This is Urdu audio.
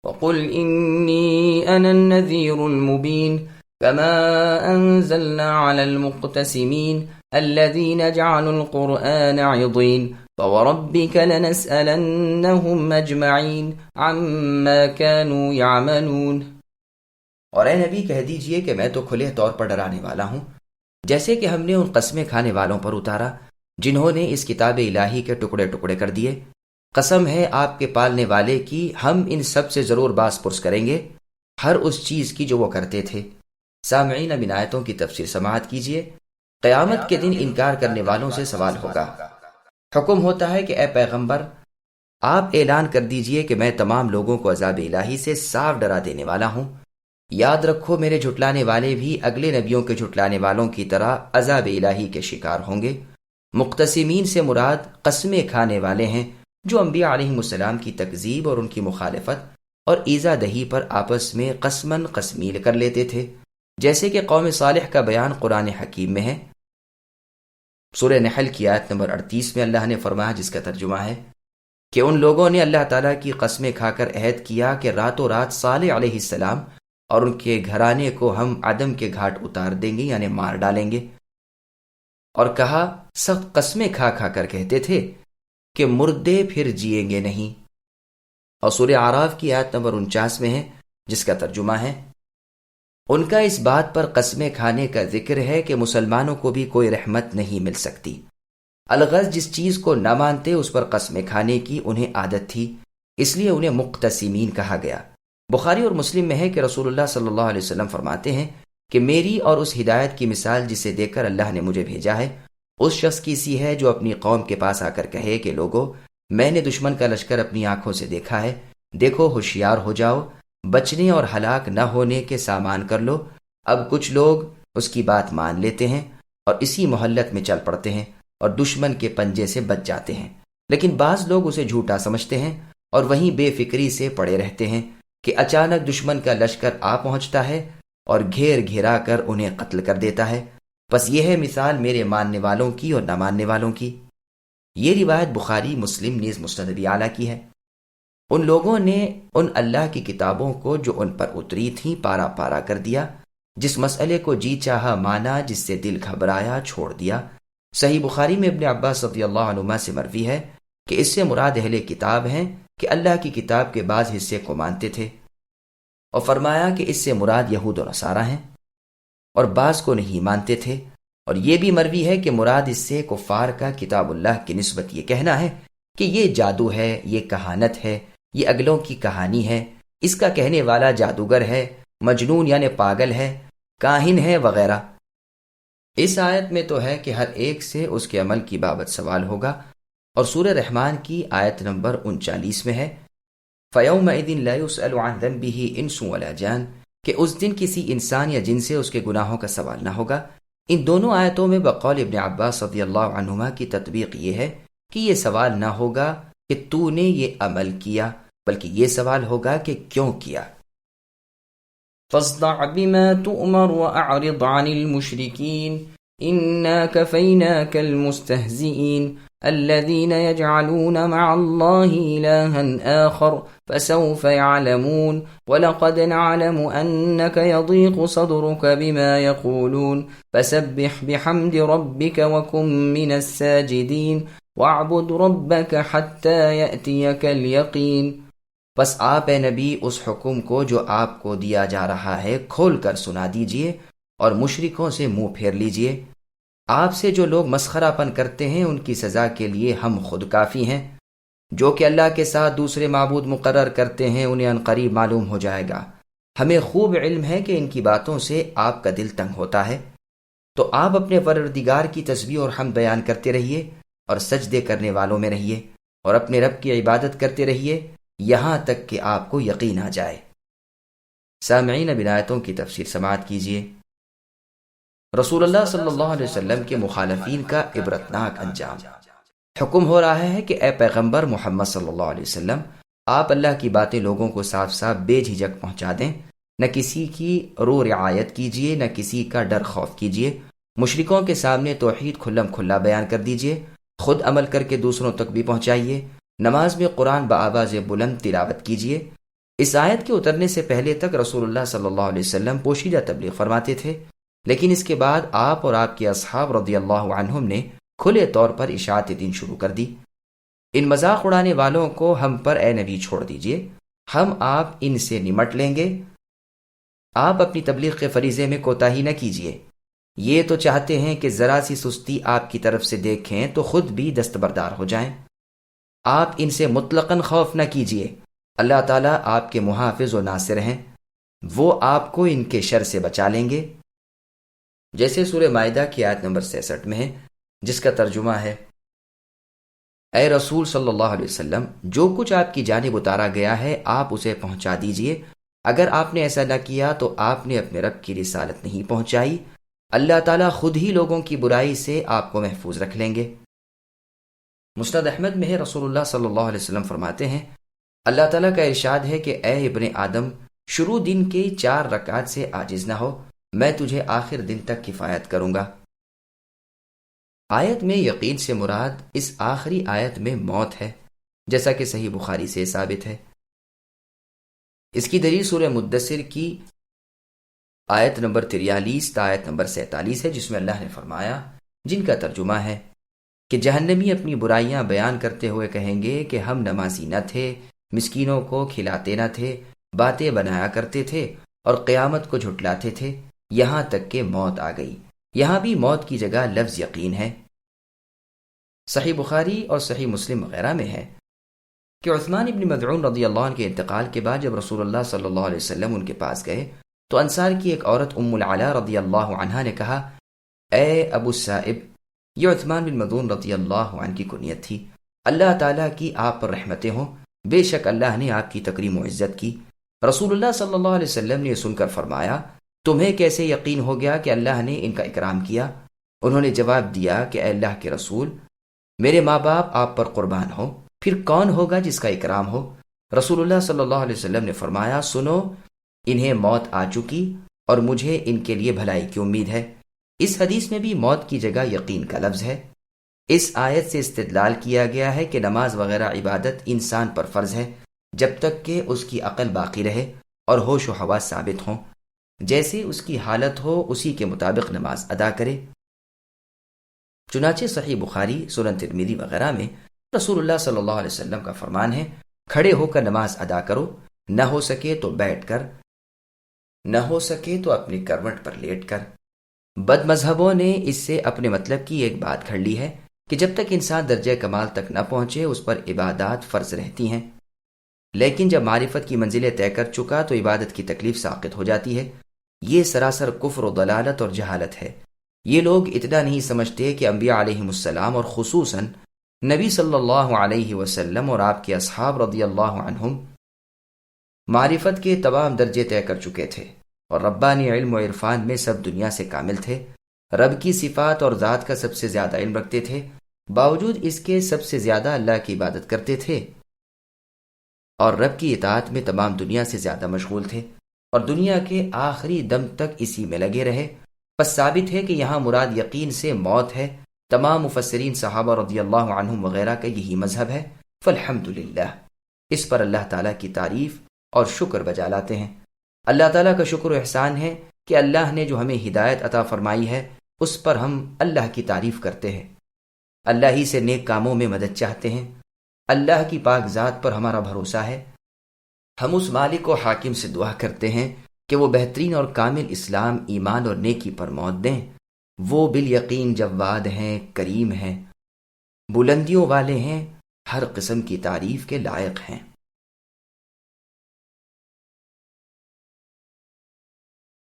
وقل إني أنا النذير المبين كما أنزلنا على المقتسمين الذين جعلوا القرآن عضين فوربك لنسألنهم أجمعين عما كانوا يعملون۔ اور اے نبی کہہ دیجئے کہ میں تو کھلے طور پر ڈرانے والا ہوں، جیسے کہ ہم نے ان قسمیں کھانے والوں پر اتارا جنہوں نے اس کتاب الہی کے ٹکڑے ٹکڑے کر دیے۔ قسم ہے آپ کے پالنے والے کی، ہم ان سب سے ضرور باز پرس کریں گے ہر اس چیز کی جو وہ کرتے تھے۔ سامعین، اب ان آیتوں کی تفسیر سماعت کیجیے۔ قیامت کے دن انکار کرنے والوں سے سوال ہوگا۔ حکم ہوتا ہے کہ اے پیغمبر، آپ اعلان کر دیجئے کہ میں تمام لوگوں کو عذاب الہی سے صاف ڈرا دینے والا ہوں۔ یاد رکھو، میرے جھٹلانے والے بھی اگلے نبیوں کے جھٹلانے والوں کی طرح عذاب الہی کے شکار ہوں گے۔ مقتسمین سے مراد قسمیں کھانے والے ہیں جو انبیاء علیہم السلام کی تکذیب اور ان کی مخالفت اور ایذا دہی پر آپس میں قسماً قسمیل کر لیتے تھے، جیسے کہ قوم صالح کا بیان قرآن حکیم میں ہے۔ سورہ نحل کی آیت نمبر 38 میں اللہ نے فرمایا، جس کا ترجمہ ہے کہ ان لوگوں نے اللہ تعالیٰ کی قسمیں کھا کر عہد کیا کہ راتوں رات صالح علیہ السلام اور ان کے گھرانے کو ہم عدم کے گھاٹ اتار دیں گے، یعنی مار ڈالیں گے، اور کہا سخت قسمیں کھا کھا کر کہتے تھے کہ مردے پھر جئیں گے نہیں۔ اور سورہ اعراف کی آیت نمبر 49 میں ہے، جس کا ترجمہ ہے ان کا اس بات پر قسمیں کھانے کا ذکر ہے کہ مسلمانوں کو بھی کوئی رحمت نہیں مل سکتی۔ الغرض جس چیز کو نہ مانتے اس پر قسمیں کھانے کی انہیں عادت تھی، اس لیے انہیں مقتسمین کہا گیا۔ بخاری اور مسلم میں ہے کہ رسول اللہ صلی اللہ علیہ وسلم فرماتے ہیں کہ میری اور اس ہدایت کی مثال جسے دے کر اللہ نے مجھے بھیجا ہے اس شخص کی سی ہے جو اپنی قوم کے پاس آ کر کہے کہ لوگو، میں نے دشمن کا لشکر اپنی آنکھوں سے دیکھا ہے، دیکھو ہوشیار ہو جاؤ، بچنے اور ہلاک نہ ہونے کے سامان کر لو۔ اب کچھ لوگ اس کی بات مان لیتے ہیں اور اسی مہلت میں چل پڑتے ہیں اور دشمن کے پنجے سے بچ جاتے ہیں، لیکن بعض لوگ اسے جھوٹا سمجھتے ہیں اور وہیں بے فکری سے پڑے رہتے ہیں کہ اچانک دشمن کا لشکر آ پہنچتا ہے اور گھیر گھرا کر انہیں قتل کر دیتا ہے۔ بس یہ ہے مثال میرے ماننے والوں کی اور نہ ماننے والوں کی۔ یہ روایت بخاری، مسلم نیز مسند ابی اعلیٰ کی ہے۔ ان لوگوں نے ان اللہ کی کتابوں کو جو ان پر اتری تھیں پارا پارا کر دیا، جس مسئلے کو جی چاہا مانا، جس سے دل گھبرایا چھوڑ دیا۔ صحیح بخاری میں ابن عباس رضی اللہ عنہما سے مروی ہے کہ اس سے مراد اہل کتاب ہیں کہ اللہ کی کتاب کے بعض حصے کو مانتے تھے، اور فرمایا کہ اس سے مراد یہود و نصارہ ہیں، اور بعض کو نہیں مانتے تھے۔ اور یہ بھی مروی ہے کہ مراد اس سے کفار کا کتاب اللہ کی نسبت یہ کہنا ہے کہ یہ جادو ہے، یہ کہانت ہے، یہ اگلوں کی کہانی ہے، اس کا کہنے والا جادوگر ہے، مجنون یعنی پاگل ہے، کاہن ہے وغیرہ۔ اس آیت میں تو ہے کہ ہر ایک سے اس کے عمل کی بابت سوال ہوگا، اور سورہ رحمان کی آیت نمبر 39 میں ہے فَيَوْمَئِذٍ لَا يُسْأَلُ عَنْ ذَنْبِهِ إِنسٌ وَلَا جَانٌ، کہ اس دن کسی انسان یا جن سے اس کے گناہوں کا سوال نہ ہوگا۔ ان دونوں آیتوں میں بقول ابن عباس رضی اللہ عنہما کی تطبیق یہ ہے کہ یہ سوال نہ ہوگا کہ تو نے یہ عمل کیا، بلکہ یہ سوال ہوگا کہ کیوں کیا۔ فاصدع بما تؤمر وأعرض عن المشركين إنا كفيناك المستهزئين الذين يجعلون مع الله إلها آخر فسوف يعلمون ولقد نعلم أنك يضيق صدرك بما يقولون فسبح بحمد ربك وكن من الساجدين واعبد ربك حتى يأتيك اليقين۔ بس آپ اے نبی اس حکم کو جو آپ کو دیا جا رہا ہے کھول کر سنا دیجئے اور مشرکوں سے منہ پھیر لیجئے۔ آپ سے جو لوگ مسخرہ پن کرتے ہیں ان کی سزا کے لیے ہم خود کافی ہیں۔ جو کہ اللہ کے ساتھ دوسرے معبود مقرر کرتے ہیں انہیں عنقریب معلوم ہو جائے گا۔ ہمیں خوب علم ہے کہ ان کی باتوں سے آپ کا دل تنگ ہوتا ہے، تو آپ اپنے پروردگار کی تسبیح اور حمد بیان کرتے رہیے اور سجدے کرنے والوں میں رہیے اور اپنے رب کی عبادت کرتے رہیے یہاں تک کہ آپ کو یقین آ جائے۔ سامعین، اب آیتوں کی تفسیر سماعت کیجیے۔ رسول اللہ صلی اللہ علیہ وسلم کے مخالفین کا عبرتناک انجام۔ حکم ہو رہا ہے کہ اے پیغمبر محمد صلی اللہ علیہ وسلم، آپ اللہ کی باتیں لوگوں کو صاف صاف بے جھجک پہنچا دیں، نہ کسی کی رو رعایت کیجیے، نہ کسی کا ڈر خوف کیجیے۔ مشرکوں کے سامنے توحید کھلم کھلا بیان کر دیجیے، خود عمل کر کے دوسروں تک بھی پہنچائیے۔ نماز میں قرآن بآواز بلند تلاوت کیجیے، اس آیت کے اترنے سے پہلے تک رسول اللہ صلی اللہ علیہ وسلم پوشیدہ تبلیغ فرماتے تھے، لیکن اس کے بعد آپ اور آپ کے اصحاب رضی اللہ عنہم نے کھلے طور پر اشاعت دین شروع کر دی۔ ان مذاق اڑانے والوں کو ہم پر اے نبی چھوڑ دیجئے، ہم آپ ان سے نمٹ لیں گے۔ آپ اپنی تبلیغ کے فریضے میں کوتاہی نہ کیجیے۔ یہ تو چاہتے ہیں کہ ذرا سی سستی آپ کی طرف سے دیکھیں تو خود بھی دستبردار ہو جائیں۔ آپ ان سے مطلقاً خوف نہ کیجیے، اللہ تعالیٰ آپ کے محافظ و ناصر ہیں، وہ آپ کو ان کے شر سے بچا لیں گے، جیسے سورہ مائدہ کی آیت نمبر 66 میں ہے، جس کا ترجمہ ہے: اے رسول صلی اللہ علیہ وسلم، جو کچھ آپ کی جانب اتارا گیا ہے آپ اسے پہنچا دیجئے۔ اگر آپ نے ایسا نہ کیا تو آپ نے اپنے رب کی رسالت نہیں پہنچائی، اللہ تعالیٰ خود ہی لوگوں کی برائی سے آپ کو محفوظ رکھ لیں گے۔ مسند احمد میں ہے، رسول اللہ صلی اللہ علیہ وسلم فرماتے ہیں، اللہ تعالیٰ کا ارشاد ہے کہ اے ابن آدم، شروع دن کی 4 رکعات سے عاجز نہ ہو، میں تجھے آخر دن تک کفایت کروں گا۔ آیت میں یقین سے مراد اس آخری آیت میں موت ہے، جیسا کہ صحیح بخاری سے ثابت ہے۔ اس کی دلیل سورہ مدثر کی آیت نمبر 43 تا آیت نمبر 47 ہے، جس میں اللہ نے فرمایا، جن کا ترجمہ ہے کہ جہنمی اپنی برائیاں بیان کرتے ہوئے کہیں گے کہ ہم نمازی نہ تھے، مسکینوں کو کھلاتے نہ تھے، باتیں بنایا کرتے تھے اور قیامت کو جھٹلاتے تھے، یہاں تک کہ موت آ گئی۔ یہاں بھی موت کی جگہ لفظ یقین ہے۔ صحیح بخاری اور صحیح مسلم وغیرہ میں ہے کہ عثمان ابن مظعون رضی اللہ عنہ کے انتقال کے بعد جب رسول اللہ صلی اللہ علیہ وسلم ان کے پاس گئے تو انصار کی ایک عورت ام العلا رضی اللہ عنہا نے کہا، اے ابو السائب، یہ عثمان بن مظعون رضی اللہ عنہ کی کنیت تھی، اللہ تعالیٰ کی آپ پر رحمتیں ہوں، بے شک اللہ نے آپ کی تکریم و عزت کی۔ رسول اللہ صلی اللہ علیہ وسلم نے یہ سن کر فرمایا، تمہیں کیسے یقین ہو گیا کہ اللہ نے ان کا اکرام کیا؟ انہوں نے جواب دیا کہ اے اللہ کے رسول، میرے ماں باپ آپ پر قربان ہو، پھر کون ہوگا جس کا اکرام ہو؟ رسول اللہ صلی اللہ علیہ وسلم نے فرمایا، سنو، انہیں موت آ چکی اور مجھے ان کے لیے بھلائی کی امید ہے۔ اس حدیث میں بھی موت کی جگہ یقین کا لفظ ہے۔ اس آیت سے استدلال کیا گیا ہے کہ نماز وغیرہ عبادت انسان پر فرض ہے جب تک کہ اس کی عقل باقی رہے اور ہوش و حواس ثابت ہوں، جیسے اس کی حالت ہو اسی کے مطابق نماز ادا کرے۔ چنانچہ صحیح بخاری، سنن ترمذی وغیرہ میں رسول اللہ صلی اللہ علیہ وسلم کا فرمان ہے، کھڑے ہو کر نماز ادا کرو، نہ ہو سکے تو بیٹھ کر، نہ ہو سکے تو اپنی کروٹ پر لیٹ کر۔ بد مذہبوں نے اس سے اپنے مطلب کی ایک بات گھڑ لی ہے کہ جب تک انسان درجہ کمال تک نہ پہنچے اس پر عبادات فرض رہتی ہیں، لیکن جب معرفت کی منزلیں طے کر چکا تو عبادت کی تکلیف ساقط ہو جاتی ہے۔ یہ سراسر کفر و ضلالت اور جہالت ہے۔ یہ لوگ اتنا نہیں سمجھتے کہ انبیاء علیہم السلام اور خصوصاً نبی صلی اللہ علیہ وسلم اور آپ کے اصحاب رضی اللہ عنہم معرفت کے تمام درجے طے کر چکے تھے اور ربانی علم و عرفان میں سب دنیا سے کامل تھے، رب کی صفات اور ذات کا سب سے زیادہ علم رکھتے تھے، باوجود اس کے سب سے زیادہ اللہ کی عبادت کرتے تھے اور رب کی اطاعت میں تمام دنیا سے زیادہ مشغول تھے اور دنیا کے آخری دم تک اسی میں لگے رہے۔ پس ثابت ہے کہ یہاں مراد یقین سے موت ہے۔ تمام مفسرین، صحابہ رضی اللہ عنہم وغیرہ کا یہی مذہب ہے۔ فالحمدللہ، اس پر اللہ تعالیٰ کی تعریف اور شکر بجا لاتے ہیں۔ اللہ تعالیٰ کا شکر و احسان ہے کہ اللہ نے جو ہمیں ہدایت عطا فرمائی ہے اس پر ہم اللہ کی تعریف کرتے ہیں، اللہ ہی سے نیک کاموں میں مدد چاہتے ہیں، اللہ کی پاک ذات پر ہمارا بھروسہ ہے۔ ہم اس مالک و حاکم سے دعا کرتے ہیں کہ وہ بہترین اور کامل اسلام، ایمان اور نیکی پر موت دیں۔ وہ بالیقین جواد ہیں، کریم ہیں، بلندیوں والے ہیں، ہر قسم کی تعریف کے لائق ہیں۔